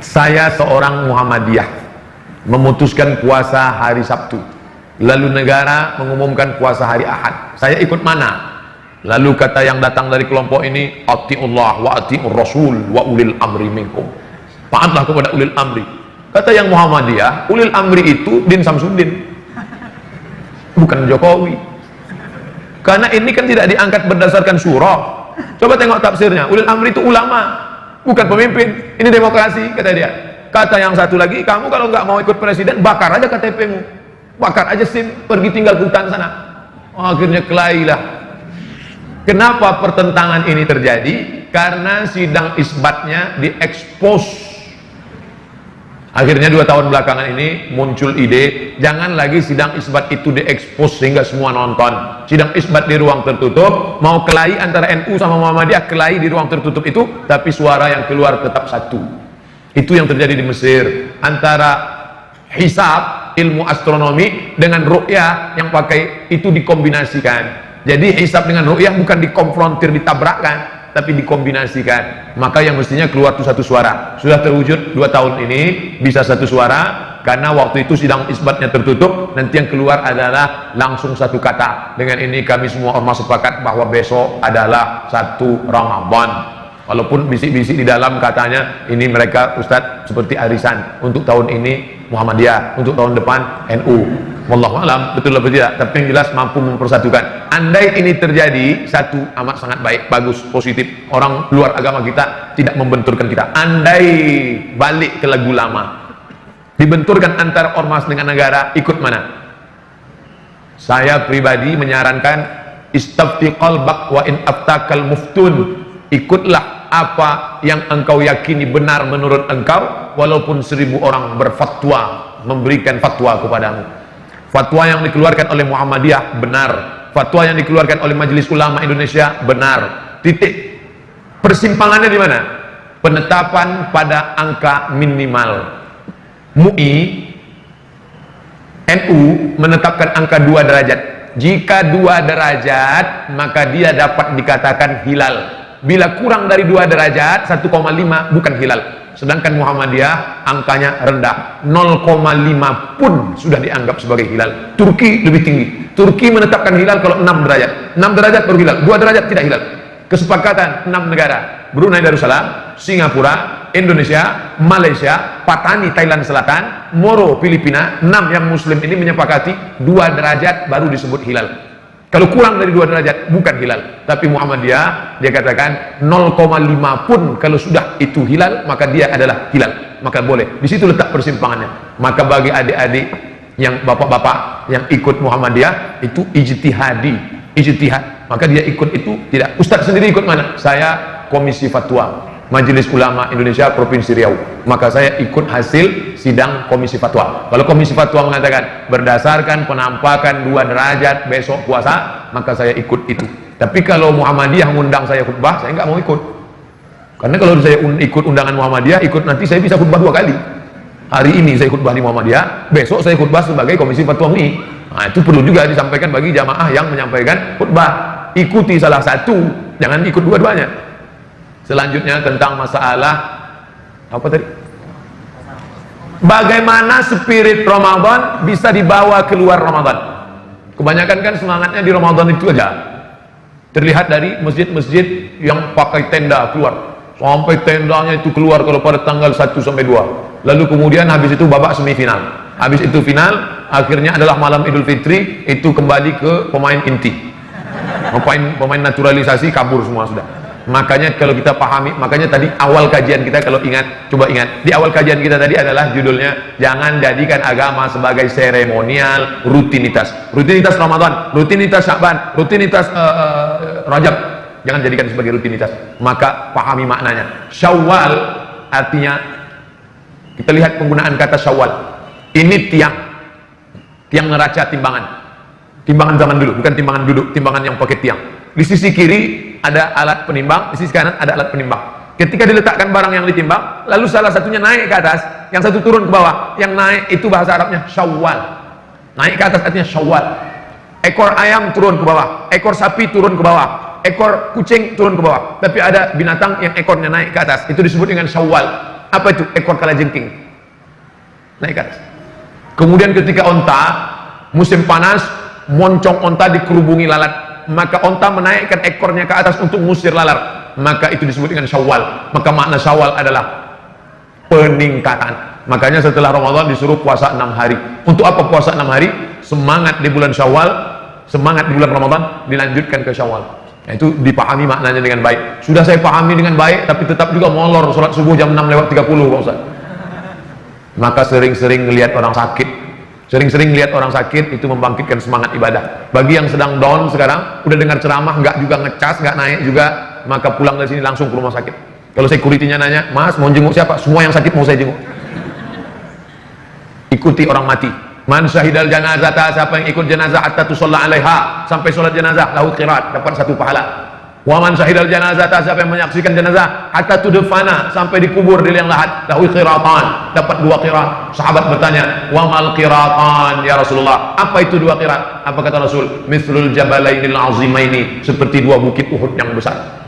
Saya seorang Muhammadiyah memutuskan puasa hari Sabtu, lalu negara mengumumkan puasa hari Ahad. Saya ikut mana? Lalu kata yang datang dari kelompok ini, atiullah wa atiur rasul wa ulil amri minkum. Taatlah kepada ulil amri. Kata yang Muhammadiyah, ulil amri itu Din Samsudin, bukan Jokowi. Karena ini kan tidak diangkat berdasarkan surah. Coba tengok tafsirnya. Ulil amri itu ulama, bukan pemimpin. Ini demokrasi, kata dia. Kata yang satu lagi, kamu kalau nggak mau ikut presiden, bakar aja KTP-mu, bakar aja SIM, pergi tinggal ke hutan sana. Akhirnya kelailah. Kenapa pertentangan ini terjadi? Karena sidang isbatnya diekspos. Akhirnya 2 tahun belakangan ini muncul ide, jangan lagi sidang isbat itu diekspos sehingga semua nonton. Sidang isbat di ruang tertutup, mau kelahi antara NU sama Muhammadiyah, kelahi di ruang tertutup itu, tapi suara yang keluar tetap satu. Itu yang terjadi di Mesir, antara hisab, ilmu astronomi, dengan ru'yah yang pakai itu dikombinasikan. Jadi hisab dengan ru'yah bukan dikonfrontir, ditabrakkan, tapi dikombinasikan. Maka yang mestinya keluar itu satu suara. Sudah terwujud 2 tahun ini bisa satu suara, karena waktu itu sidang isbatnya tertutup, nanti yang keluar adalah langsung satu kata. Dengan ini kami semua ormas sepakat bahwa besok adalah 1 Ramadan. Walaupun bisik-bisik di dalam katanya ini mereka Ustadz seperti arisan, untuk tahun ini Muhammadiyah, untuk tahun depan NU. Wallahu alam betul atau tidak, tapi yang jelas mampu mempersatukan. Andai ini terjadi, satu, amat sangat baik, bagus, positif. Orang luar agama kita tidak membenturkan kita. Andai balik ke lagu lama, dibenturkan antara ormas dengan negara, ikut mana? Saya pribadi menyarankan istafti qalbak wa in aftakal muftun. Ikutlah apa yang engkau yakini benar menurut engkau, walaupun 1000 orang berfatwa, memberikan fatwa kepadamu. Fatwa yang dikeluarkan oleh Muhammadiyah benar, fatwa yang dikeluarkan oleh Majelis Ulama Indonesia benar. Titik. Persimpangannya di mana? Penetapan pada angka minimal. MUI, NU menetapkan angka 2 derajat. Jika 2 derajat, maka dia dapat dikatakan hilal. Bila kurang dari 2 derajat, 1,5 bukan hilal. Sedangkan Muhammadiyah angkanya rendah, 0,5 pun sudah dianggap sebagai hilal. Turki lebih tinggi. Turki menetapkan hilal kalau 6 derajat. 6 derajat baru hilal, 2 derajat tidak hilal. Kesepakatan 6 negara, Brunei Darussalam, Singapura, Indonesia, Malaysia, Patani Thailand Selatan, Moro Filipina, 6 yang muslim ini menyepakati 2 derajat baru disebut hilal. Kalau kurang dari 2 derajat bukan hilal. Tapi Muhammadiyah dia katakan 0,5 pun kalau sudah itu hilal, maka dia adalah hilal, maka boleh. Di situ letak persimpangannya. Maka bagi adik-adik yang bapak-bapak yang ikut Muhammadiyah, itu ijtihad, maka dia ikut itu tidak. Ustadz sendiri ikut mana? Saya Komisi Fatwa Majelis Ulama Indonesia Provinsi Riau, maka saya ikut hasil sidang Komisi Fatwa. Kalau Komisi Fatwa mengatakan berdasarkan penampakan 2 derajat besok puasa, maka saya ikut itu. Tapi kalau Muhammadiyah mengundang saya khutbah, saya nggak mau ikut. Karena kalau saya ikut undangan Muhammadiyah, ikut nanti saya bisa khutbah 2 kali. Hari ini saya khutbah di Muhammadiyah, besok saya khutbah sebagai Komisi Fatwa MUI. Nah, itu perlu juga disampaikan bagi jamaah yang menyampaikan khutbah. Ikuti salah satu, jangan ikut dua-duanya. Selanjutnya tentang masalah apa tadi? Bagaimana spirit Ramadan bisa dibawa keluar Ramadan? Kebanyakan kan semangatnya di Ramadan itu aja. Terlihat dari masjid-masjid yang pakai tenda keluar. Sampai tendanya itu keluar kalau pada tanggal 1 sampai 2. Lalu kemudian habis itu babak semifinal. Habis itu final, akhirnya adalah malam Idul Fitri, itu kembali ke pemain inti. Pemain naturalisasi kabur semua sudah. Makanya kalau kita pahami, makanya tadi awal kajian kita, kalau ingat, coba ingat, di awal kajian kita tadi adalah judulnya, jangan jadikan agama sebagai seremonial, rutinitas. Rutinitas Ramadan, rutinitas Sya'ban, rutinitas Rajab, jangan jadikan sebagai rutinitas. Maka pahami maknanya. Syawal artinya, kita lihat penggunaan kata Syawal. Ini tiang neraca timbangan zaman dulu, bukan timbangan duduk, timbangan yang pakai tiang. Di sisi kiri ada alat penimbang, di sisi kanan ada alat penimbang. Ketika diletakkan barang yang ditimbang, lalu salah satunya naik ke atas, yang satu turun ke bawah. Yang naik itu bahasa Arabnya Syawal. Naik ke atas artinya Syawal. Ekor ayam turun ke bawah, ekor sapi turun ke bawah, ekor kucing turun ke bawah. Tapi ada binatang yang ekornya naik ke atas, itu disebut dengan Syawal. Apa itu? Ekor kalajengking. Naik ke atas. Kemudian ketika onta, musim panas, moncong onta dikerubungi lalat. Maka onta menaikkan ekornya ke atas untuk mengusir lalat. Maka itu disebut dengan Syawal. Maka makna Syawal adalah peningkatan. Makanya setelah Ramadan disuruh puasa 6 hari. Untuk apa puasa 6 hari? Semangat di bulan Syawal, semangat di bulan Ramadan, dilanjutkan ke Syawal. Nah, itu dipahami maknanya dengan baik. Sudah saya pahami dengan baik, tapi tetap juga molor sholat subuh jam 6:30 Pak Ustaz. Maka sering-sering ngelihat orang sakit. Sering-sering lihat orang sakit itu membangkitkan semangat ibadah. Bagi yang sedang down sekarang, udah dengar ceramah, nggak juga ngecas, nggak naik juga, maka pulang dari sini langsung ke rumah sakit. Kalau security-nya nanya, Mas mau jenguk siapa? Semua yang sakit mau saya jenguk. Ikuti orang mati. Man syahidal janazata, siapa yang ikut jenazah hatta tusalla alaiha, sampai sholat jenazah lahu qirat, dapat 1 pahala. Wa man syahidal janazata, siapa yang menyaksikan jenazah hatta tudfana, sampai dikubur di liang lahat, lahu qiratan, dapat 2 qirat. Sahabat bertanya, wa mal qiratan ya Rasulullah, apa itu 2 qirat? Apa kata Rasul? Mithlul jabalainil azimaini, seperti 2 bukit Uhud yang besar.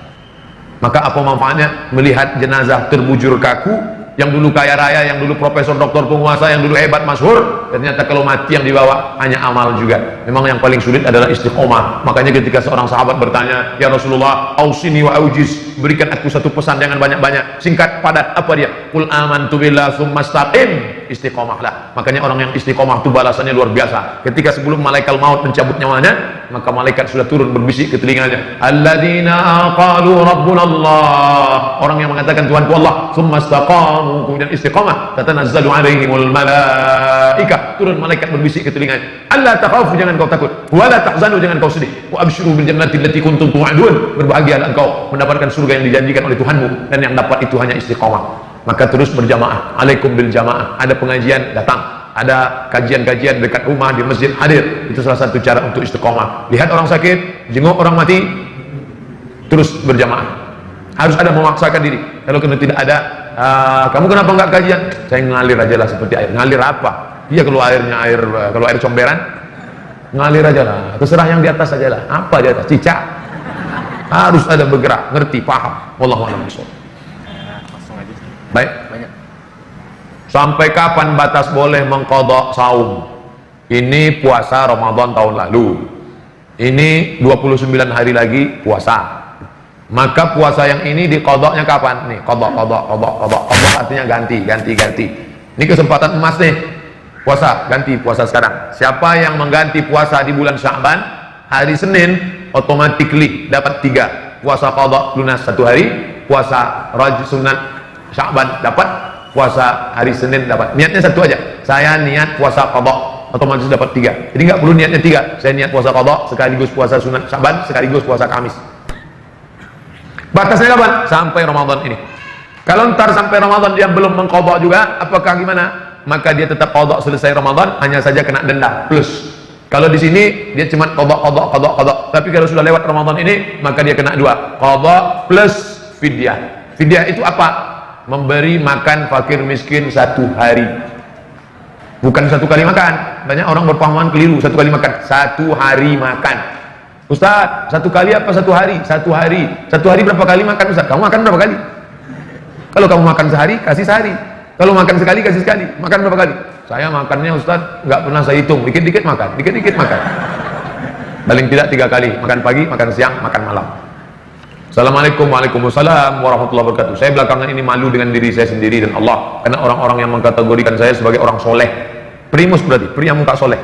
Maka apa manfaatnya melihat jenazah terbujur kaku, yang dulu kaya raya, yang dulu profesor, doktor, penguasa, yang dulu hebat, masyhur, ternyata kalau mati yang dibawa hanya amal juga. Memang yang paling sulit adalah istiqomah. Makanya ketika seorang sahabat bertanya, ya Rasulullah, ausini wa aujiz, berikan aku 1 pesan, jangan banyak-banyak, singkat, padat. Apa dia? Qul amantu billah tsumma istaqim, istiqomahlah. Makanya orang yang istiqomah itu balasannya luar biasa. Ketika sebelum malaikat maut mencabut nyawanya, maka malaikat sudah turun berbisik ke telinganya, alladzina qalu rabbuna Allah, orang yang mengatakan Tuhanku Allah, tsumma istaqamu, kemudian istiqamah, tatanazzalu alaihimul malaika, turun malaikat berbisik ke telinganya, alla takhafu, jangan kau takut, wala tahzanu, jangan kau sedih, wa abshiru bil jannati allati kuntum tu'adun, berbahagialah engkau mendapatkan surga yang dijanjikan oleh Tuhanmu, dan yang dapat itu hanya istiqamah. Maka terus berjamaah, alaikum bil jamaah, ada pengajian datang, ada kajian-kajian dekat rumah, di masjid hadir, itu salah satu cara untuk istiqomah. Lihat orang sakit, jenguk orang mati, terus berjamaah. Harus ada memaksakan diri. Kalau tidak ada, kamu kenapa nggak kajian? Saya ngalir aja lah seperti air. Ngalir apa? Iya, kalau airnya kalau air comberan, ngalir aja lah. Terserah yang di atas aja lah. Apa di atas? Cicak. Harus ada bergerak, ngerti, paham. Wallahu a'lam bishawab. Baik. Sampai kapan batas boleh mengqadha saum? Ini puasa Ramadan tahun lalu. Ini 29 hari lagi puasa. Maka puasa yang ini diqadhanya kapan? Nih, qadha artinya ganti. Ini kesempatan emas nih. Puasa, ganti puasa sekarang. Siapa yang mengganti puasa di bulan Sya'ban, hari Senin automatically dapat 3. Puasa qadha lunas 1 hari, puasa rajab sunat Sya'ban dapat, puasa hari Senin dapat. Niatnya 1 aja. Saya niat puasa qadha, otomatis dapat 3. Jadi nggak perlu niatnya 3. Saya niat puasa qadha sekaligus puasa sunat Sya'ban sekaligus puasa Kamis. Batasnya kapan? Sampai Ramadan ini. Kalau ntar sampai Ramadan dia belum mengqadha juga, apakah gimana? Maka dia tetap qadha selesai Ramadan, hanya saja kena denda plus. Kalau di sini dia cuma qadha. Tapi kalau sudah lewat Ramadan ini, maka dia kena 2. Qadha plus fidyah. Fidyah itu apa? Memberi makan fakir miskin 1 hari. Bukan 1 kali makan. Banyak orang berpahaman keliru, 1 kali makan. 1 hari makan. Ustaz, 1 kali apa 1 hari? 1 hari. 1 hari berapa kali makan Ustaz? Kamu makan berapa kali? Kalau kamu makan sehari, kasih sehari. Kalau makan sekali, kasih sekali. Makan berapa kali? Saya makannya Ustaz, nggak pernah saya hitung. Dikit-dikit makan, dikit-dikit makan. Paling tidak 3 kali. Makan pagi, makan siang, makan malam. Assalamualaikum, waalaikumsalam warahmatullahi wabarakatuh. Saya belakangan ini malu dengan diri saya sendiri dan Allah, karena orang-orang yang mengkategorikan saya sebagai orang soleh. Primus berarti, pria muka soleh.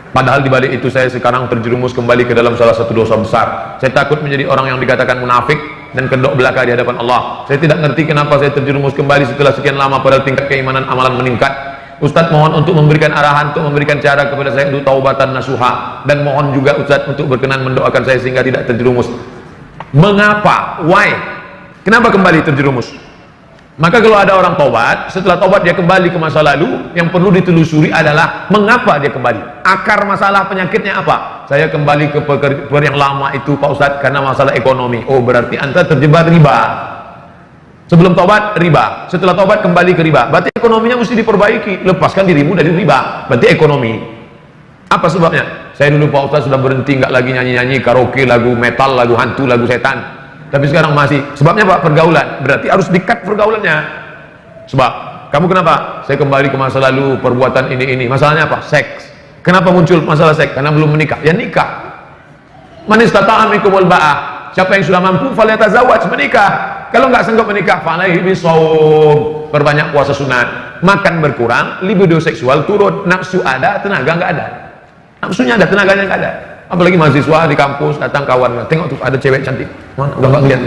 Padahal di balik itu saya sekarang terjerumus kembali ke dalam salah satu dosa besar. Saya takut menjadi orang yang dikatakan munafik dan kedok belaka di hadapan Allah. Saya tidak ngerti kenapa saya terjerumus kembali setelah sekian lama, padahal tingkat keimanan amalan meningkat. Ustadz mohon untuk memberikan arahan, untuk memberikan cara kepada saya untuk taubatan nasuha, dan mohon juga Ustadz untuk berkenan mendoakan saya sehingga tidak terjerumus. Mengapa? Why? Kenapa kembali terjerumus? Maka kalau ada orang tobat, setelah tobat dia kembali ke masa lalu, yang perlu ditelusuri adalah mengapa dia kembali. Akar masalah penyakitnya apa? Saya kembali ke pekerjaan yang lama itu Pak Ustadz karena masalah ekonomi. Oh, berarti Anda terjebak riba. Sebelum tobat riba, setelah tobat kembali ke riba. Berarti ekonominya mesti diperbaiki. Lepaskan dirimu dari riba. Berarti ekonomi. Apa sebabnya? Saya dulu Pak Ustadz sudah berhenti, nggak lagi nyanyi-nyanyi karaoke, lagu metal, lagu hantu, lagu setan. Tapi sekarang masih. Sebabnya Pak? Pergaulan. Berarti harus di-cut pergaulannya. Sebab kamu kenapa? Saya kembali ke masa lalu, perbuatan ini. Masalahnya apa? Seks. Kenapa muncul masalah seks? Karena belum menikah. Ya nikah. Man istata'a minkumul ba'ah. Siapa yang sudah mampu falyatazawwaj, menikah. Kalau nggak sanggup menikah, falaihi bisawm, perbanyak puasa sunat. Makan berkurang, libido seksual turun, nafsu ada, tenaga nggak ada. Nafsunya ada, tenaganya nggak ada. Apalagi mahasiswa di kampus, datang kawan, tengok tuh ada cewek cantik. Mana? Udah nggak ngeliat.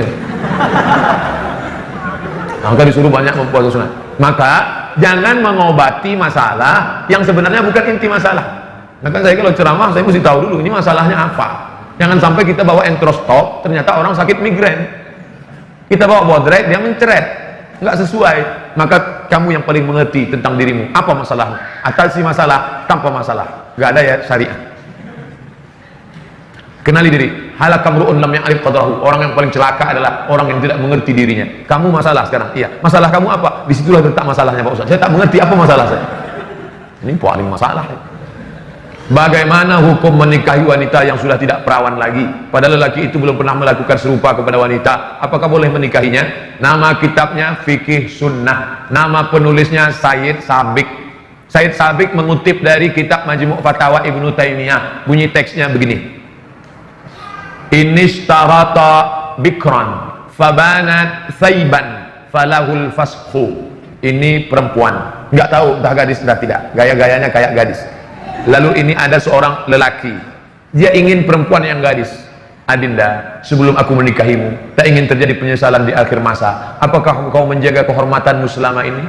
Maka disuruh banyak mempuasa sunat. Maka jangan mengobati masalah yang sebenarnya bukan inti masalah. Maka saya kalau ceramah saya mesti tahu dulu ini masalahnya apa. Jangan sampai kita bawa entrostop, ternyata orang sakit migrain. Kita bawa bodrek, dia menceret, nggak sesuai. Maka kamu yang paling mengerti tentang dirimu. Apa masalahmu? Atasi masalah tanpa masalah. Nggak ada ya syariah. Kenali diri. Halakamru'un lam ya'rif qadrahu. Orang yang paling celaka adalah orang yang tidak mengerti dirinya. Kamu masalah sekarang. Iya. Masalah kamu apa? Disitulah letak masalahnya Pak Ustaz. Saya tak mengerti apa masalah saya. Ini paling masalah. Bagaimana hukum menikahi wanita yang sudah tidak perawan lagi? Padahal lelaki itu belum pernah melakukan serupa kepada wanita. Apakah boleh menikahinya? Nama kitabnya Fikih Sunnah. Nama penulisnya Sayyid Sabiq. Sayyid Sabiq mengutip dari kitab Majmu' Fatawa Ibnu Taimiyah. Bunyi teksnya begini. Inishtarata bikran fabanat thayban falahul fashu. Ini perempuan, nggak tahu entah gadis entah tidak, gaya-gayanya kayak gadis. Lalu ini ada seorang lelaki, dia ingin perempuan yang gadis. Adinda, sebelum aku menikahimu, tak ingin terjadi penyesalan di akhir masa. Apakah engkau menjaga kehormatanmu selama ini?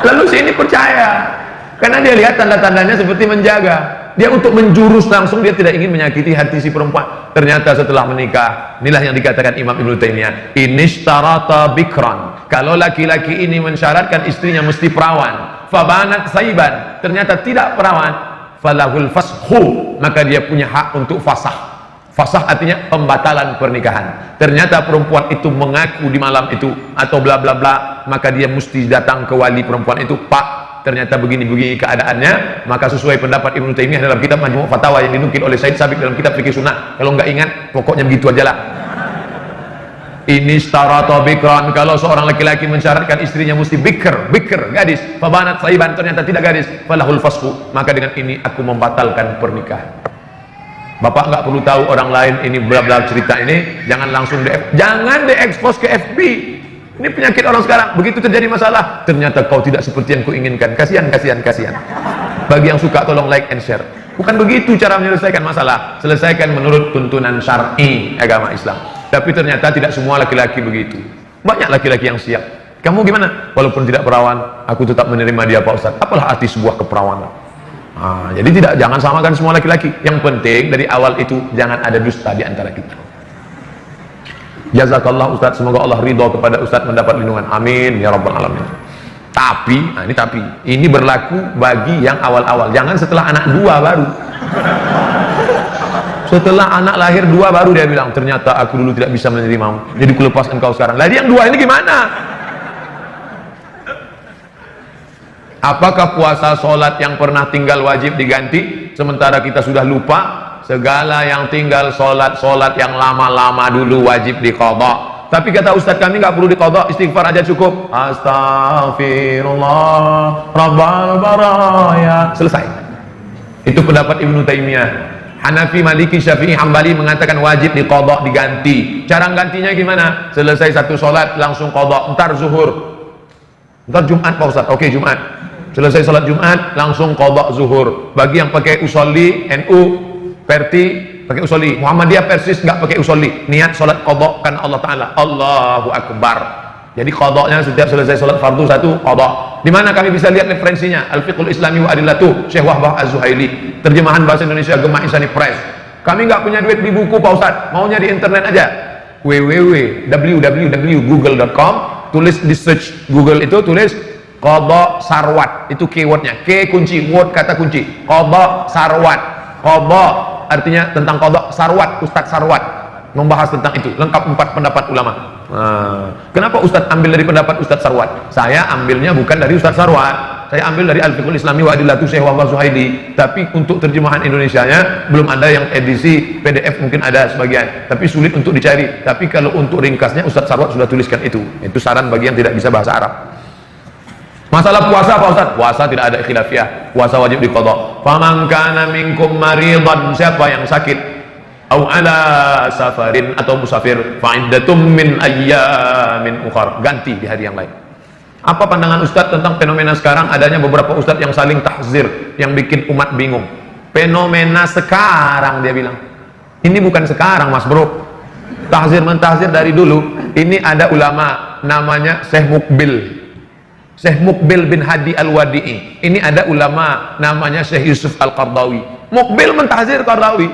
Lalu si ini percaya, karena dia lihat tanda-tandanya seperti menjaga. Dia untuk menjurus langsung, dia tidak ingin menyakiti hati si perempuan. Ternyata setelah menikah, inilah yang dikatakan Imam Ibnu Taimiyah, inishtarata bikran. Kalau laki-laki ini mensyaratkan istrinya mesti perawan, fabanat saiban, ternyata tidak perawan, falahul fashu, maka dia punya hak untuk fasah. Fasah artinya pembatalan pernikahan. Ternyata perempuan itu mengaku di malam itu atau bla bla bla, maka dia mesti datang ke wali perempuan itu, Pak, ternyata begini-begini keadaannya. Maka sesuai pendapat Ibnu Taimiyah dalam kitab Majmu' Fatawa yang dinukil oleh Sayyid Sabiq dalam kitab Fikih Sunnah. Kalau nggak ingat, pokoknya begitu aja lah. Ini starata bikran. Kalau seorang laki-laki mensyaratkan istrinya mesti bikr, gadis, fabanat saiban, ternyata tidak gadis, falahul fashu, maka dengan ini aku membatalkan pernikahan. Bapak nggak perlu tahu orang lain ini bla-bla cerita ini, jangan langsung jangan diekspos ke FB. Ini penyakit orang sekarang. Begitu terjadi masalah, ternyata kau tidak seperti yang kuinginkan. Kasihan. Bagi yang suka tolong like and share. Bukan begitu cara menyelesaikan masalah. Selesaikan menurut tuntunan syar'i agama Islam. Tapi ternyata tidak semua laki-laki begitu. Banyak laki-laki yang siap. Kamu gimana? Walaupun tidak perawan, aku tetap menerima dia Pak Ustaz. Apalah arti sebuah keperawanan? Jadi jangan samakan semua laki-laki. Yang penting dari awal itu jangan ada dusta di antara kita. Jazakallah Ustaz, semoga Allah ridho kepada Ustaz mendapat lindungan. Amin ya rabbal alamin. Tapi, ini berlaku bagi yang awal-awal. Jangan setelah anak dua baru. Setelah anak lahir dua baru dia bilang, ternyata aku dulu tidak bisa menerimamu, jadi kulepas engkau sekarang. Lah yang dua ini gimana? Apakah puasa sholat yang pernah tinggal wajib diganti sementara kita sudah lupa? Segala yang tinggal sholat yang lama-lama dulu wajib diqadha. Tapi kata Ustaz kami nggak perlu diqadha, istighfar aja cukup. Astaghfirullah rabbal baraya. Selesai. Itu pendapat Ibnu Taimiyah. Hanafi, Maliki, Syafi'i, Hambali mengatakan wajib diqadha, diganti. Cara gantinya gimana? Selesai satu sholat langsung qadha. Ntar zuhur, ntar Jumat Pak Ustaz. Oke, Jumat. Selesai sholat Jumat langsung qadha zuhur. Bagi yang pakai usolli, NU, Perti pakai usolli, Muhammadiyah Persis nggak pakai usolli, niat sholat qadha kan Allah Ta'ala, Allahu Akbar. Jadi qadhanya setiap selesai sholat fardu satu qadha. Di mana kami bisa lihat referensinya? Al-Fiqhul Islami wa Adillatuh, Syekh Wahbah Az-Zuhaili, terjemahan bahasa Indonesia Gemah Insani Press. Kami nggak punya duit di buku Pak Ustaz, maunya di internet aja. www.google.com, tulis di search Google itu, tulis qadha sarwat, itu keywordnya, K kunci, word kata kunci, qadha sarwat. Qadha artinya tentang qadha, sarwat, Ustadz Sarwat membahas tentang itu, lengkap 4 pendapat ulama. Kenapa Ustadz ambil dari pendapat Ustadz Sarwat? Saya ambilnya bukan dari Ustadz Sarwat, Saya ambil dari Al-Fiqhul Islami wa Adillatu Syekh Wahbah Suhaili, tapi untuk terjemahan Indonesianya belum ada yang edisi PDF, mungkin ada sebagian, tapi sulit untuk dicari. Tapi kalau untuk ringkasnya Ustadz Sarwat sudah tuliskan itu saran bagi yang tidak bisa bahasa Arab. Masalah puasa Pak Ustadz, puasa tidak ada khilafiyah, puasa wajib diqadha. Faman kana minkum maridan, siapa yang sakit, au ala safarin, atau musafir, fa iddatum min ayyamin ukhar, ganti di hari yang lain. Apa pandangan Ustadz tentang fenomena sekarang adanya beberapa Ustadz yang saling tahzir, yang bikin umat bingung? Fenomena sekarang, dia bilang. Ini bukan sekarang Mas Bro. Tahzir mentahzir dari dulu. Ini ada ulama namanya Syekh Mukbil bin Hadi Al-Wadi'i. Ini ada ulama namanya Syekh Yusuf Al-Qardawi. Mukbil mentahzir Qardawi.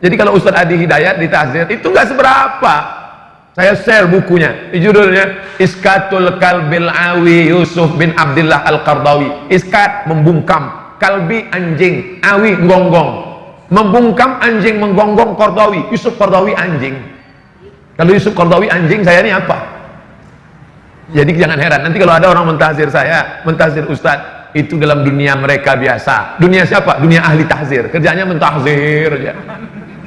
Jadi kalau Ustadz Adi Hidayat ditahzir, itu nggak seberapa. Saya share bukunya, judulnya Iskatul Kalbil Awi Yusuf bin Abdillah Al-Qardawi. Iskat, membungkam, kalbi anjing, awi gonggong, membungkam anjing, menggonggong Qardawi. Yusuf Qardawi anjing. Kalau Yusuf Qardawi anjing, saya ini apa? Jadi jangan heran nanti kalau ada orang mentahzir saya, mentahzir Ustadz, itu dalam dunia mereka biasa. Dunia siapa? Dunia ahli tahzir. Kerjanya mentahzir aja.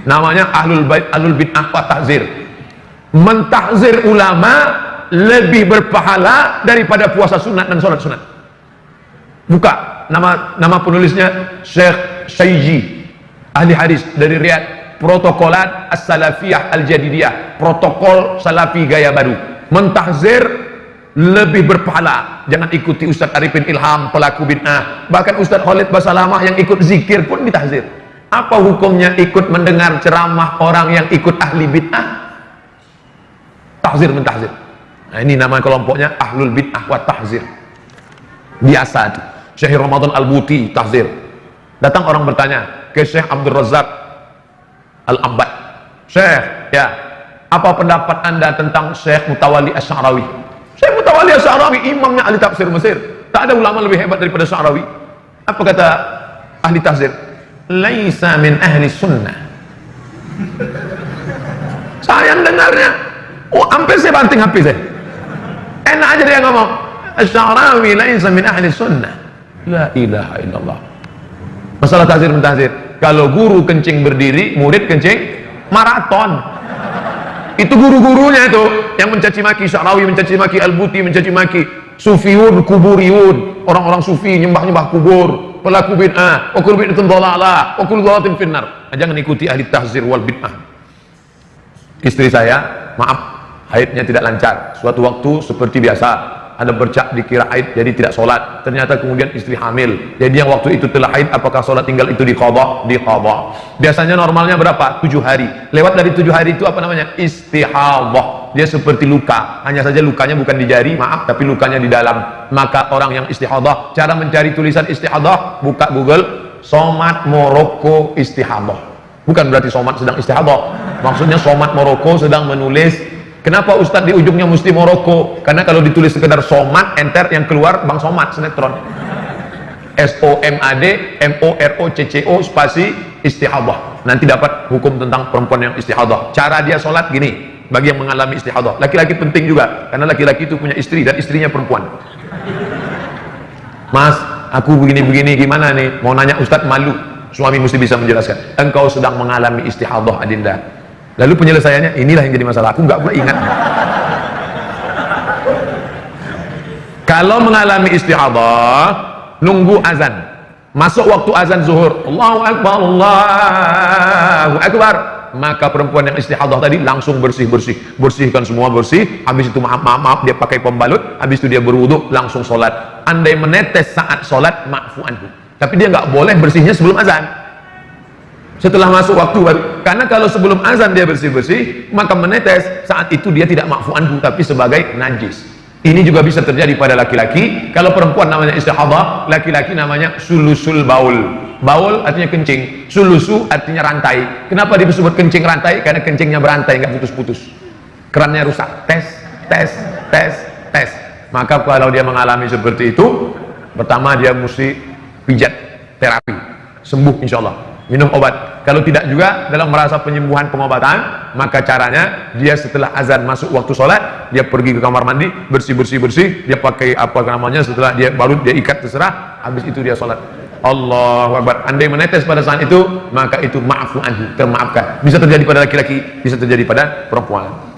Namanya ahlul bait, ahlul bid'ah wa tahzir. Mentahzir ulama lebih berpahala daripada puasa sunat dan sholat sunat. Buka nama penulisnya Syekh Syayji, ahli hadis dari Riyadh. Protokolat As-Salafiyah Al-Jadidiyah, protokol Salafi gaya baru. Mentahzir lebih berpahala. Jangan ikuti Ustadz Arifin Ilham, pelaku bid'ah. Bahkan Ustadz Khalid Basalamah yang ikut zikir pun ditahzir. Apa hukumnya ikut mendengar ceramah orang yang ikut ahli bid'ah? Tahzir mentahzir. Nah, ini nama kelompoknya Ahlul Bid'ah wa Tahzir. Biasa itu. Syekh Ramadan Al-Buti tahzir. Datang orang bertanya ke Syekh Abdul Razak Al-Ambad. Syekh, ya, apa pendapat Anda tentang Syekh Mutawalli Asy-Sya'rawi? Syekh Mutawalli Asy-Sya'rawi imamnya ahli tafsir Mesir. Tak ada ulama lebih hebat daripada Sya'rawi. Apa kata ahli tahzir? Laisa min ahli sunnah. Saya dengarnya, hampir saya banting HP saya. Enak aja dia ngomong, Asy-Sya'rawi laisa min ahli sunnah. La ilaha illallah. Masalah tahzir mentahzir. Kalau guru kencing berdiri, murid kencing maraton. Itu guru-gurunya itu yang mencaci maki Sya'rawi, mencaci maki Al-Buti, mencaci maki Sufiyun, Kuburiyun, orang-orang sufi nyembah-nyembah kubur, pelaku bid'ah, wa kullu bid'atin dhalalah, wa kullu dhalalatin finnar. Jangan ikuti ahli tahzir wal bid'ah. Istri saya, maaf, haidnya tidak lancar. Suatu waktu seperti biasa, ada bercak dikira haid, jadi tidak sholat. Ternyata kemudian istri hamil. Jadi yang waktu itu telah haid, apakah sholat tinggal itu diqadha? Diqadha. Biasanya normalnya berapa? 7 hari. Lewat dari 7 hari itu apa namanya? Istihadhah. Dia seperti luka. Hanya saja lukanya bukan di jari, maaf, tapi lukanya di dalam. Maka orang yang istihadhah, cara mencari tulisan istihadhah, buka Google, Somat Moroko istihadhah. Bukan berarti somat sedang istihadhah. Maksudnya somat Moroko sedang menulis. Kenapa Ustadz di ujungnya mesti Moroko? Karena kalau ditulis sekedar somat, enter, yang keluar Bang Somat, sinetron. SOMAD MOROCCO spasi istihadhah. Nanti dapat hukum tentang perempuan yang istihadhah. Cara dia sholat gini, bagi yang mengalami istihadhah. Laki-laki penting juga, karena laki-laki itu punya istri dan istrinya perempuan. Mas, aku begini-begini, gimana nih? Mau nanya Ustadz, malu. Suami mesti bisa menjelaskan. Engkau sedang mengalami istihadhah, Adinda. Lalu penyelesaiannya, inilah yang jadi masalah. Aku nggak pernah ingat. Kalau mengalami istihadhah, nunggu azan. Masuk waktu azan zuhur, Allahu Akbar, Allahu Akbar. Maka perempuan yang istihadhah tadi langsung bersih-bersih. Bersihkan semua bersih. Habis itu maaf, dia pakai pembalut. Habis itu dia berwudu, langsung sholat. Andai menetes saat sholat, ma'fu anhu. Tapi dia nggak boleh bersihnya sebelum azan. Setelah masuk waktu baru. Karena kalau sebelum azan dia bersih-bersih, maka menetes, saat itu dia tidak ma'fu anhu, tapi sebagai najis. Ini juga bisa terjadi pada laki-laki. Kalau perempuan namanya istihadhah, laki-laki namanya sulusul baul. Baul artinya kencing, sulusu artinya rantai. Kenapa disebut kencing rantai? Karena kencingnya berantai, nggak putus-putus. Kerannya rusak. Tes. Maka kalau dia mengalami seperti itu, pertama dia mesti pijat, terapi, sembuh insya Allah. minum obat. Kalau tidak juga dalam merasa penyembuhan pengobatan, maka caranya dia setelah azan masuk waktu sholat, dia pergi ke kamar mandi, bersih, dia pakai apa namanya, setelah dia baru dia ikat terserah, habis itu dia sholat. Allahu Akbar. Andai menetes pada saat itu, maka itu ma'fu anhu, termaafkan. Bisa terjadi pada laki-laki, bisa terjadi pada perempuan.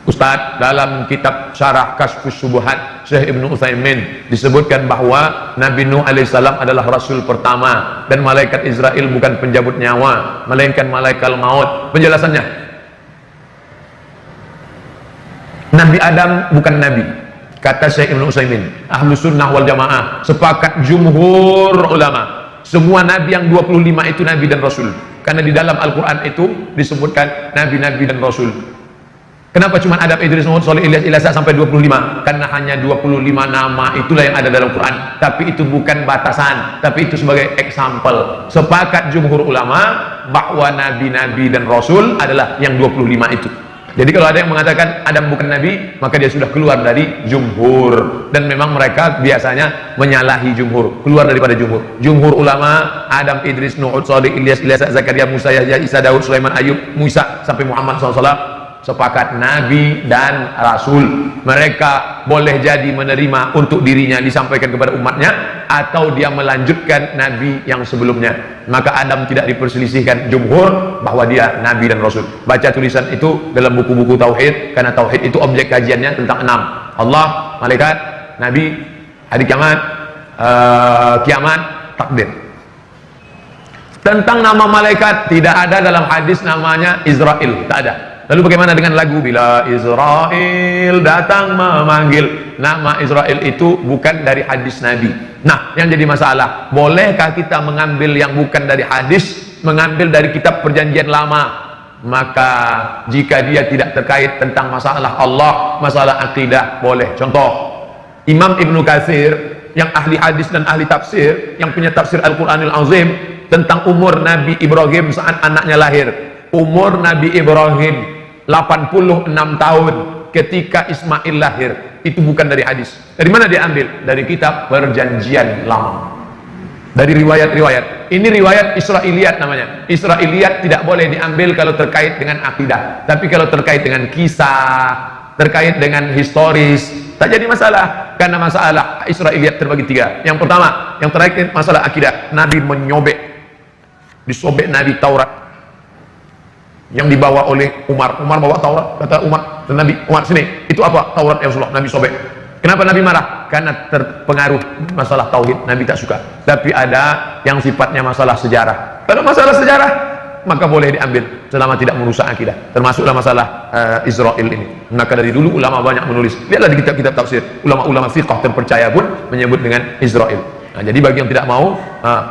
Ustaz, dalam kitab Syarah Kasyfus Syubuhat Syekh Ibnu Utsaimin disebutkan bahwa Nabi Nuh alaihissalam adalah rasul pertama dan malaikat Israel bukan penjabut nyawa, melainkan malaikat maut. Penjelasannya, Nabi Adam bukan nabi. Kata Syekh Ibnu Utsaimin, ahlu sunnah wal jamaah sepakat jumhur ulama, semua nabi yang 25 itu nabi dan rasul, karena di dalam Al-Quran itu disebutkan nabi-nabi dan rasul. Kenapa cuma Adam, Idris, Nuh, Saleh, Ilyas, Ilyasa sampai 25? Karena hanya 25 nama itulah yang ada dalam Quran. Tapi itu bukan batasan, tapi itu sebagai example. Sepakat jumhur ulama bahwa nabi-nabi dan rasul adalah yang 25 itu. Jadi kalau ada yang mengatakan Adam bukan nabi, maka dia sudah keluar dari jumhur. Dan memang mereka biasanya menyalahi jumhur, keluar daripada jumhur. Jumhur ulama, Adam, Idris, Nuh, Saleh, Ilyas, Ilyasa, Zakaria, Musa, Yahya, Isa, Daud, Sulaiman, Ayub, Musa sampai Muhammad SAW, sepakat nabi dan rasul. Mereka boleh jadi menerima untuk dirinya disampaikan kepada umatnya, atau dia melanjutkan nabi yang sebelumnya. Maka Adam tidak diperselisihkan jumhur bahwa dia nabi dan rasul. Baca tulisan itu dalam buku-buku tauhid, karena tauhid itu objek kajiannya tentang 6: Allah, malaikat, nabi, hari kiamat, kiamat, takdir. Tentang nama malaikat tidak ada dalam hadis namanya Israel, tak ada. Lalu bagaimana dengan lagu bila Israel datang memanggil? Nama Israel itu bukan dari hadis Nabi. Nah, yang jadi masalah, bolehkah kita mengambil yang bukan dari hadis, mengambil dari kitab perjanjian lama? Maka jika dia tidak terkait tentang masalah Allah, masalah akidah, boleh. Contoh, Imam Ibnu Katsir yang ahli hadis dan ahli tafsir, yang punya tafsir Al-Quranil Azim, tentang umur Nabi Ibrahim saat anaknya lahir. Umur Nabi Ibrahim 86 tahun ketika Ismail lahir. Itu bukan dari hadis. Dari mana dia ambil? Dari kitab perjanjian lama, dari riwayat-riwayat. Ini riwayat Israiliyat namanya. Israiliyat tidak boleh diambil kalau terkait dengan akidah, tapi kalau terkait dengan kisah, terkait dengan historis, tak jadi masalah. Karena masalah Israiliyat terbagi 3. Yang pertama, yang terkait masalah akidah, Nabi menyobek, disobek Nabi Taurat yang dibawa oleh Umar. Umar bawa Taurat, kata Umar dan Nabi, Umar sini, itu apa? Taurat ya Rasulullah. Nabi sobek. Kenapa Nabi marah? Karena terpengaruh masalah tauhid, Nabi tak suka. Tapi ada yang sifatnya masalah sejarah. Kalau masalah sejarah, maka boleh diambil selama tidak merusak akidah. Termasuklah masalah Israel ini. Maka dari dulu ulama banyak menulis. Lihatlah di kitab-kitab tafsir, ulama-ulama fiqh terpercaya pun menyebut dengan Israel. Nah, jadi bagi yang tidak mau,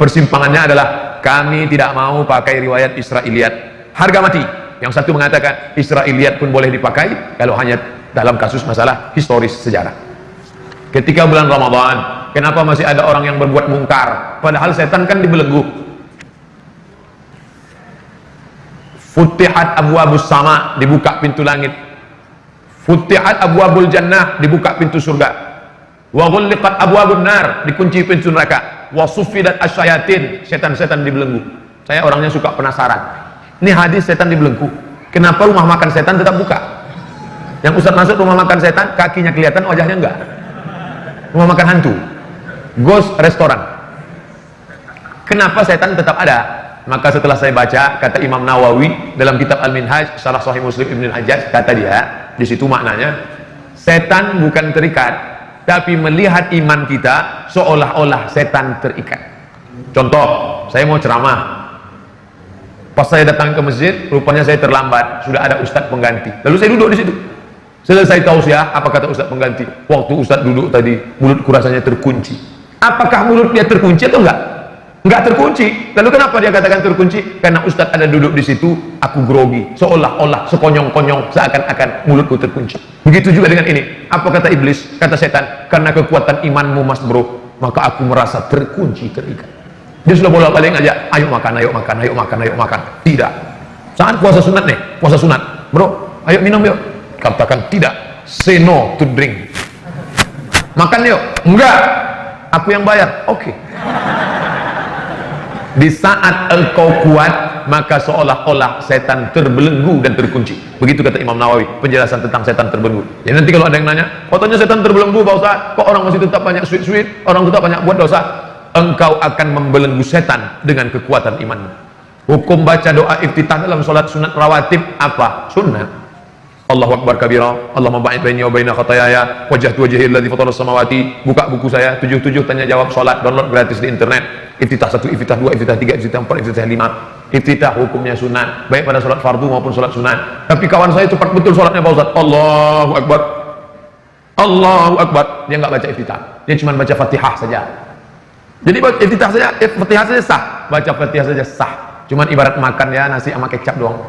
persimpangannya adalah kami tidak mau pakai riwayat Israiliyat. Harga mati. Yang satu mengatakan Israiliyat pun boleh dipakai kalau hanya dalam kasus masalah historis sejarah. Ketika bulan Ramadan, kenapa masih ada orang yang berbuat mungkar? Padahal setan kan dibelenggu. Futihat abwabus sama, dibuka pintu langit. Futihat abwabul jannah, dibuka pintu surga. Wa ghulliqat abwabun nar, dikunci pintu neraka. Wa suffidat asyayatin, setan-setan dibelenggu. Saya orangnya suka penasaran. Ini hadis setan dibelenggu. Kenapa rumah makan setan tetap buka? Yang Ustaz masuk rumah makan setan, kakinya kelihatan, wajahnya enggak. Rumah makan hantu, ghost restoran. Kenapa setan tetap ada? Maka setelah saya baca, kata Imam Nawawi dalam kitab Al-Minhaj, Syarah Sahih Muslim Ibn Al-Hajjaj, kata dia, di situ maknanya, setan bukan terikat, tapi melihat iman kita seolah-olah setan terikat. Contoh, saya mau ceramah. Pas saya datang ke masjid, rupanya saya terlambat, sudah ada ustadz pengganti. Lalu saya duduk di situ. Selesai tausiah, apa kata ustadz pengganti? Waktu ustadz duduk tadi, mulutku rasanya terkunci. Apakah mulut dia terkunci atau enggak? Enggak terkunci. Lalu kenapa dia katakan terkunci? Karena ustadz ada duduk di situ, aku grogi, seolah-olah, sekonyong-konyong, seakan-akan mulutku terkunci. Begitu juga dengan ini. Apa kata iblis? Kata setan, karena kekuatan imanmu mas bro, maka aku merasa terkunci, terikat. Dia sudah bolak-balik ngajak, ayo makan, ayo makan, ayo makan, ayo makan. Tidak. Saat puasa sunat nih, puasa sunat, bro, ayo minum yuk. Katakan tidak, say no to drink. Makan yuk, enggak, aku yang bayar. Oke. Di saat engkau kuat, maka seolah-olah setan terbelenggu dan terkunci. Begitu kata Imam Nawawi, penjelasan tentang setan terbelenggu. Jadi nanti kalau ada yang nanya, katanya setan terbelenggu Pak Ustaz, kok orang masih tetap banyak sweet-sweet, orang tetap banyak buat dosa? Engkau akan membelenggu setan dengan kekuatan imanmu. Hukum baca doa iftitah dalam sholat sunat rawatib apa? Sunnah. Allahu Akbar kabira, Allahumma ba'id baini wa baina khataayaya, wajjahtu wajhi alladzi fatara samawati. Buka buku saya 77 tanya jawab salat, download gratis di internet. Iftitah 1, iftitah 2, iftitah 3, iftitah 4, iftitah 5. Iftitah hukumnya sunat, baik pada salat fardu maupun salat sunat. Tapi kawan saya cepat betul salatnya Pak Ustaz. Allahu Akbar. Allahu Akbar. Dia enggak baca iftitah. Dia cuma baca Fatihah saja. Jadi baca iftitah saja, Fatihah saja sah. Baca Fatihah saja sah. Cuman ibarat makan ya, nasi sama kecap doang.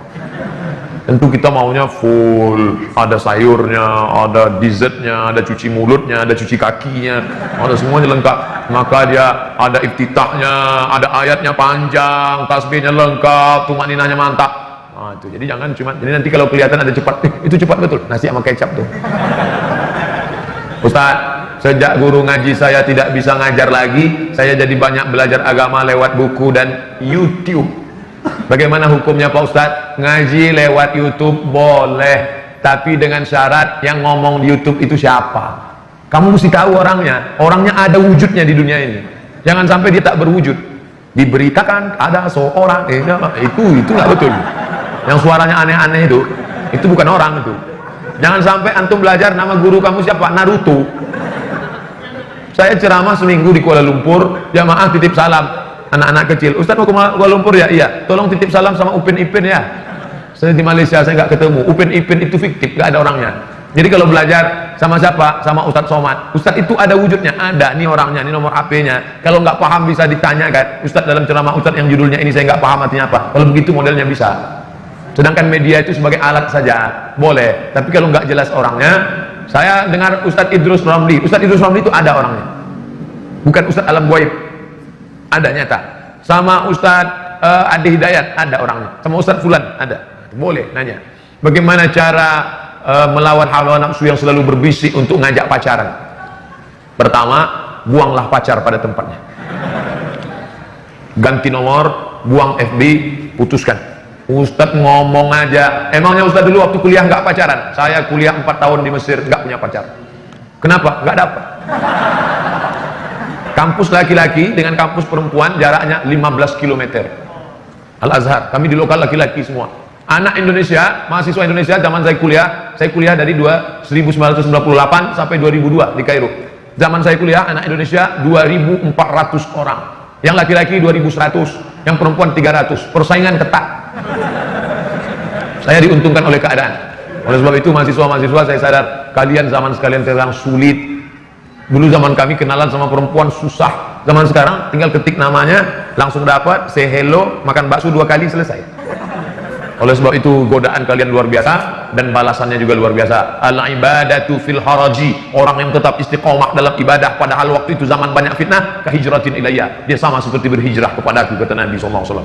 Tentu kita maunya full, ada sayurnya, ada dessertnya, ada cuci mulutnya, ada cuci kakinya, ada semuanya lengkap. Maka dia ada iftitahnya, ada ayatnya panjang, tasbihnya lengkap, tumaninahnya mantap. Nah, itu. Jadi jangan cuma, jadi nanti kalau kelihatan ada cepat, itu cepat betul, nasi sama kecap tuh. Ustaz, sejak guru ngaji saya tidak bisa ngajar lagi, saya jadi banyak belajar agama lewat buku dan YouTube. Bagaimana hukumnya Pak Ustadz? Ngaji lewat YouTube boleh, tapi dengan syarat yang ngomong di YouTube itu siapa. Kamu mesti tahu orangnya, orangnya ada wujudnya di dunia ini. Jangan sampai dia tak berwujud. Diberitakan ada seorang, itu nggak betul. Yang suaranya aneh-aneh itu bukan orang itu. Jangan sampai antum belajar nama guru kamu siapa? Naruto. Saya ceramah seminggu di Kuala Lumpur, jamaah titip salam. Anak-anak kecil, Ustaz mau ke Kuala Lumpur ya? Iya, tolong titip salam sama Upin Ipin ya. Saya di Malaysia, saya nggak ketemu. Upin Ipin itu fiktif, nggak ada orangnya. Jadi kalau belajar sama siapa? Sama Ustadz Somad. Ustadz itu ada wujudnya, ada. Ini orangnya, ini nomor HP-nya. Kalau nggak paham bisa ditanya kan. Ustadz dalam ceramah Ustadz yang judulnya ini saya nggak paham artinya apa. Kalau begitu modelnya bisa. Sedangkan media itu sebagai alat saja, boleh. Tapi kalau nggak jelas orangnya, saya dengar Ustadz Idrus Ramli. Ustadz Idrus Ramli itu ada orangnya, bukan Ustadz Alam Ghaib. Ada nyata. Sama Ustadz Adi Hidayat ada orangnya. Sama Ustadz Fulan ada. Boleh nanya. Bagaimana cara melawan hawa nafsu yang selalu berbisik untuk ngajak pacaran? Pertama, buanglah pacar pada tempatnya. Ganti nomor, buang FB, putuskan. Ustadz ngomong aja. Emangnya Ustadz dulu waktu kuliah nggak pacaran? Saya kuliah 4 tahun di Mesir nggak punya pacar. Kenapa? Nggak dapat. Kampus laki-laki dengan kampus perempuan jaraknya 15 km. Al-Azhar, kami di lokal laki-laki semua. Anak Indonesia, mahasiswa Indonesia zaman saya kuliah dari 1998 sampai 2002 di Kairo. Zaman saya kuliah anak Indonesia 2.400 orang. Yang laki-laki 2.100, yang perempuan 300. Persaingan ketat. Saya diuntungkan oleh keadaan. Oleh sebab itu mahasiswa-mahasiswa saya sadar kalian zaman sekalian sekarang sulit. Dulu zaman kami kenalan sama perempuan susah. Zaman sekarang tinggal ketik namanya langsung dapat, say hello, makan bakso 2 kali selesai. Oleh sebab itu godaan kalian luar biasa dan balasannya juga luar biasa. Al-ibadatu fil haraji, orang yang tetap istiqomah dalam ibadah padahal waktu itu zaman banyak fitnah, kahijratin ilayya, dia sama seperti berhijrah kepadaku, kata Nabi SAW.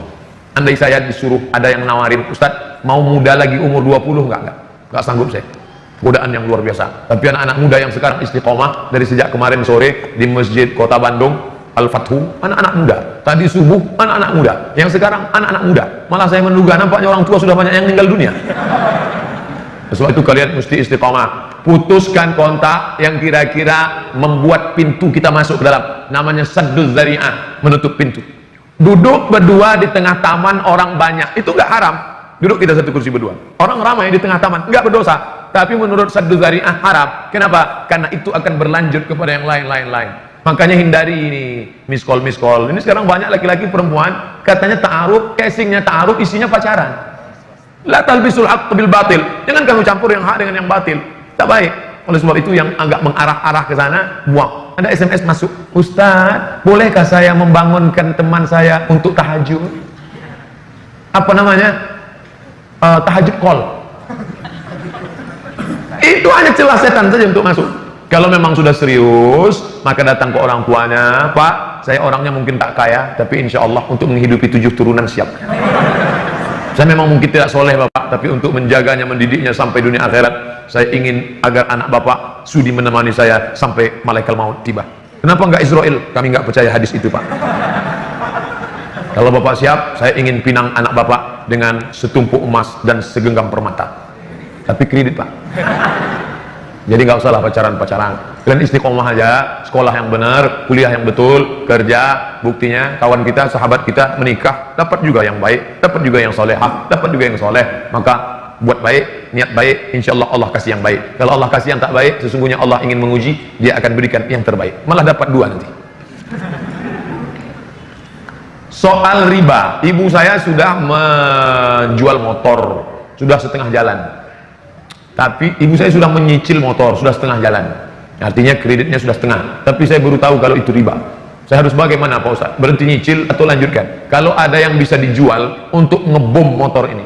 Andai saya disuruh ada yang nawarin, Ustaz mau muda lagi umur 20, enggak sanggup saya. Godaan yang luar biasa. Tapi anak-anak muda yang sekarang istiqomah dari sejak kemarin sore di Masjid Kota Bandung Al-Fathu, anak-anak muda. Tadi subuh anak-anak muda. Yang sekarang anak-anak muda. Malah saya menduga nampaknya orang tua sudah banyak yang meninggal dunia. Sebab itu kalian mesti istiqomah. Putuskan kontak yang kira-kira membuat pintu kita masuk ke dalam. Namanya sadduz zari'ah, menutup pintu. Duduk berdua di tengah taman orang banyak, itu enggak haram. Duduk kita satu kursi berdua. Orang ramai di tengah taman, enggak berdosa. Tapi menurut sadduz zari'ah haram. Kenapa? Karena itu akan berlanjut kepada yang lain-lain. Makanya hindari ini miss call. Ini sekarang banyak laki-laki perempuan katanya ta'aruf, casingnya ta'aruf, isinya pacaran. La talbisul haqq bil batil. Jangan kamu campur yang hak dengan yang batil. Tak baik. Oleh sebab itu yang agak mengarah-arah ke sana, buang. Ada SMS masuk, Ustaz, bolehkah saya membangunkan teman saya untuk tahajud? Apa namanya? Tahajud call. Itu hanya celah setan saja untuk masuk. Kalau memang sudah serius, maka datang ke orang tuanya, Pak, saya orangnya mungkin tak kaya, tapi insya Allah untuk menghidupi 7 turunan siap. Saya memang mungkin tidak soleh Bapak, tapi untuk menjaganya, mendidiknya sampai dunia akhirat, saya ingin agar anak Bapak sudi menemani saya sampai malaikat maut tiba. Kenapa enggak Israel? Kami enggak percaya hadis itu Pak. Kalau bapak siap, saya ingin pinang anak bapak dengan setumpuk emas dan segenggam permata. Tapi kredit pak. Jadi nggak usah lah pacaran-pacaran. Kalian istiqomah aja, sekolah yang benar, kuliah yang betul, kerja. Buktinya kawan kita, sahabat kita menikah, dapat juga yang baik, dapat juga yang solehah, dapat juga yang soleh. Maka buat baik, niat baik, insya Allah Allah kasih yang baik. Kalau Allah kasih yang tak baik, sesungguhnya Allah ingin menguji, Dia akan berikan yang terbaik. Malah dapat dua nanti. Soal riba, ibu saya sudah menjual motor, sudah setengah jalan. Tapi ibu saya sudah menyicil motor, sudah setengah jalan. Artinya kreditnya sudah setengah. Tapi saya baru tahu kalau itu riba. Saya harus bagaimana Pak Ustaz? Berhenti nyicil atau lanjutkan? Kalau ada yang bisa dijual untuk ngebom motor ini,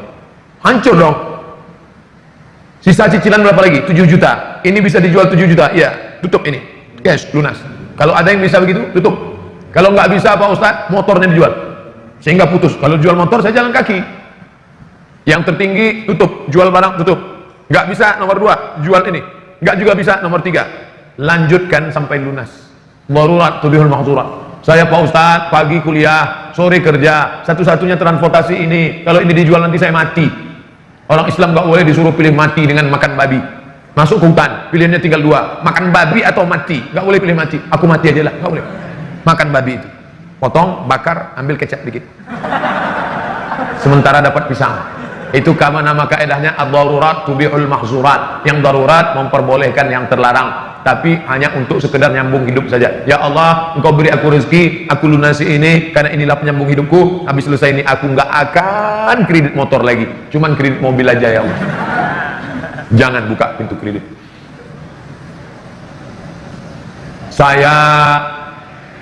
hancur dong. Sisa cicilan berapa lagi? 7 juta. Ini bisa dijual 7 juta. Iya, tutup ini. Cash, lunas. Kalau ada yang bisa begitu, tutup. Kalau nggak bisa Pak Ustadz, motornya dijual sehingga putus. Kalau jual motor saya jalan kaki. Yang tertinggi tutup, jual barang tutup. Nggak bisa nomor 2, jual ini. Nggak juga bisa nomor 3. Lanjutkan sampai lunas. Darurat tubihul mahzurat. Saya Pak Ustadz pagi kuliah, sore kerja, satu-satunya transportasi ini. Kalau ini dijual nanti saya mati. Orang Islam nggak boleh disuruh pilih mati dengan makan babi. Masuk ke hutan, pilihannya tinggal 2, makan babi atau mati. Nggak boleh pilih mati. Aku mati aja lah, nggak boleh. Makan babi itu, potong, bakar, ambil kecap dikit, sementara dapat pisang. Itu kama nama kaedahnya ad-darurat tubihul mahzurat. Yang darurat memperbolehkan yang terlarang, tapi hanya untuk sekedar nyambung hidup saja. Ya Allah, Engkau beri aku rezeki, aku lunasi ini karena inilah penyambung hidupku. Habis selesai ini aku nggak akan kredit motor lagi, cuman kredit mobil aja ya Allah. Jangan buka pintu kredit.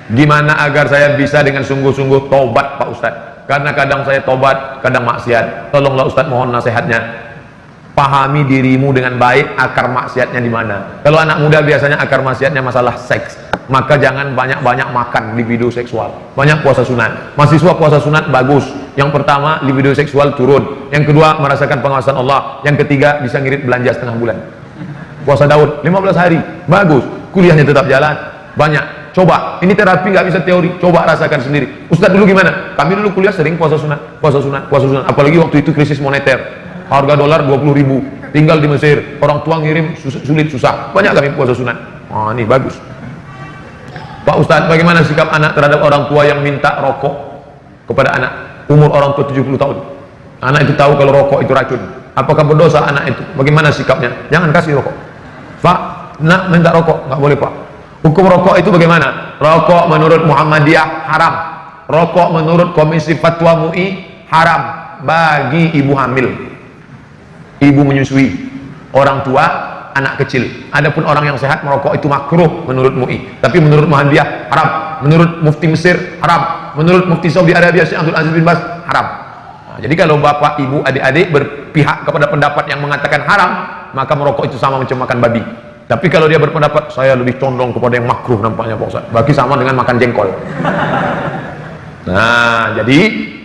Gimana agar saya bisa dengan sungguh-sungguh tobat Pak Ustadz? Karena kadang saya tobat, kadang maksiat. Tolonglah Ustadz, mohon nasihatnya. Pahami dirimu dengan baik, akar maksiatnya di mana. Kalau anak muda biasanya akar maksiatnya masalah seks. Maka jangan banyak-banyak makan libido seksual. Banyak puasa sunat. Mahasiswa puasa sunat bagus. Yang pertama, libido seksual turun. Yang kedua, merasakan pengawasan Allah. Yang ketiga, bisa ngirit belanja setengah bulan. Puasa Daud 15 hari, bagus. Kuliahnya tetap jalan, banyak. Coba, ini terapi nggak bisa teori, coba rasakan sendiri. Ustadz dulu gimana? Kami dulu kuliah sering puasa sunat, puasa sunat, puasa sunat. Apalagi waktu itu krisis moneter, harga dolar 20.000, tinggal di Mesir, orang tua ngirim sulit susah, banyak kami puasa sunat. Oh, ini bagus. Pak Ustadz, bagaimana sikap anak terhadap orang tua yang minta rokok kepada anak? Umur orang tua 70 tahun. Anak itu tahu kalau rokok itu racun. Apakah berdosa anak itu? Bagaimana sikapnya? Jangan kasih rokok. Pak, nak minta rokok, nggak boleh Pak. Hukum rokok itu bagaimana? Rokok menurut Muhammadiyah haram. Rokok menurut Komisi Fatwa MUI haram bagi ibu hamil, ibu menyusui, orang tua, anak kecil. Adapun orang yang sehat merokok itu makruh menurut MUI. Tapi menurut Muhammadiyah haram. Menurut Mufti Mesir haram. Menurut Mufti Saudi Arabia Syekh Abdul Aziz bin Baz haram. Nah, jadi kalau bapak, ibu, adik-adik berpihak kepada pendapat yang mengatakan haram, maka merokok itu sama macam makan babi. Tapi kalau dia berpendapat saya lebih condong kepada yang makruh nampaknya Pak Ustaz, bagi sama dengan makan jengkol. Nah, jadi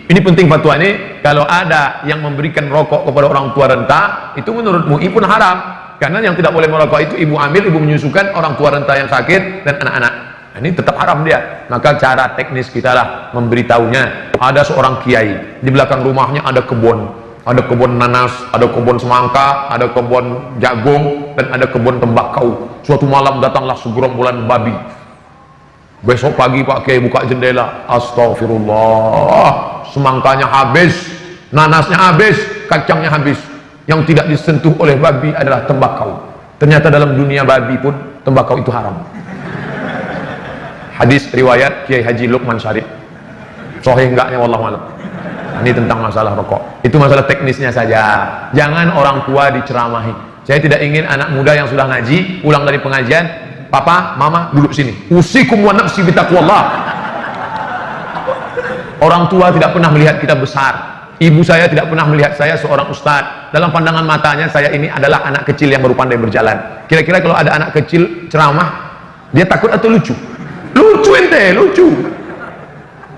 ini penting fatwa ini. Kalau ada yang memberikan rokok kepada orang tua renta, itu menurut MUI pun haram. Karena yang tidak boleh merokok itu ibu hamil, ibu menyusukan, orang tua renta yang sakit, dan anak-anak. Nah, ini tetap haram dia. Maka cara teknis kita lah memberitahunya. Ada seorang kiai, di belakang rumahnya ada kebun. Ada kebun nanas, ada kebun semangka, ada kebun jagung, dan ada kebun tembakau. Suatu malam datanglah segerombolan babi. Besok pagi Pak Kiai buka jendela, astagfirullah, semangkanya habis, nanasnya habis, kacangnya habis. Yang tidak disentuh oleh babi adalah tembakau. Ternyata dalam dunia babi pun tembakau itu haram. Hadis riwayat Kiai Haji Luqman Syarif. Sahih enggaknya wallahu a'lam. Ini tentang masalah rokok. Itu masalah teknisnya saja. Jangan orang tua diceramahi. Saya tidak ingin anak muda yang sudah ngaji pulang dari pengajian, papa, mama duduk sini. Usikum wa nafsi bitaqwallah. Orang tua tidak pernah melihat kita besar. Ibu saya tidak pernah melihat saya seorang ustadz. Dalam pandangan matanya saya ini adalah anak kecil yang baru pandai berjalan. Kira-kira kalau ada anak kecil ceramah, dia takut atau lucu? Lucu ente, lucu.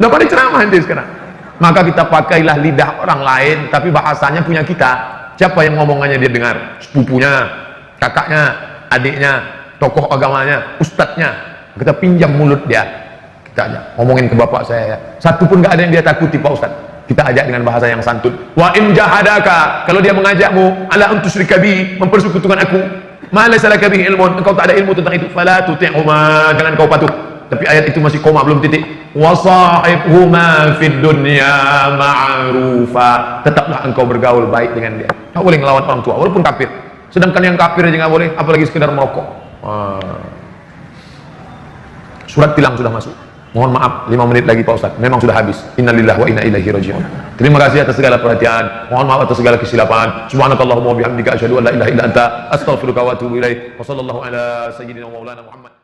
Udah pada ceramah ente sekarang. Maka kita pakailah lidah orang lain, tapi bahasanya punya kita. Siapa yang ngomongannya dia dengar? Sepupunya, kakaknya, adiknya, tokoh agamanya, ustadznya. Kita pinjam mulut dia. Kita ajak, ngomongin ke bapak saya ya. Satu pun gak ada yang dia takuti Pak Ustaz. Kita ajak dengan bahasa yang santun. Wa in jahadaka, kalau dia mengajakmu ala antusyrika bi, mempersekutukan aku, ma laysa laka bihi ilmun, engkau tak ada ilmu tentang itu, fala tuti'huma, jangan kau patuh. Tapi ayat itu masih koma, belum titik. Wa sahibhuma fid dunya ma'rufa, tetaplah engkau bergaul baik dengan dia. Tak boleh ngelawan orang tua walaupun kafir. Sedangkan yang kafir aja nggak boleh, apalagi sekedar merokok. Surat tilang sudah masuk. Mohon maaf, 5 menit lagi Pak Ustaz. Memang sudah habis. Innalillahi wa inna ilaihi raji'un. Terima kasih atas segala perhatian. Mohon maaf atas segala kesilapan. Subhanakallahumma wa bihamdika asyhadu an la ilaha illa anta astaghfiruka wa atubu ilaik. Wa sallallahu ala sayyidina wa maulana Muhammad.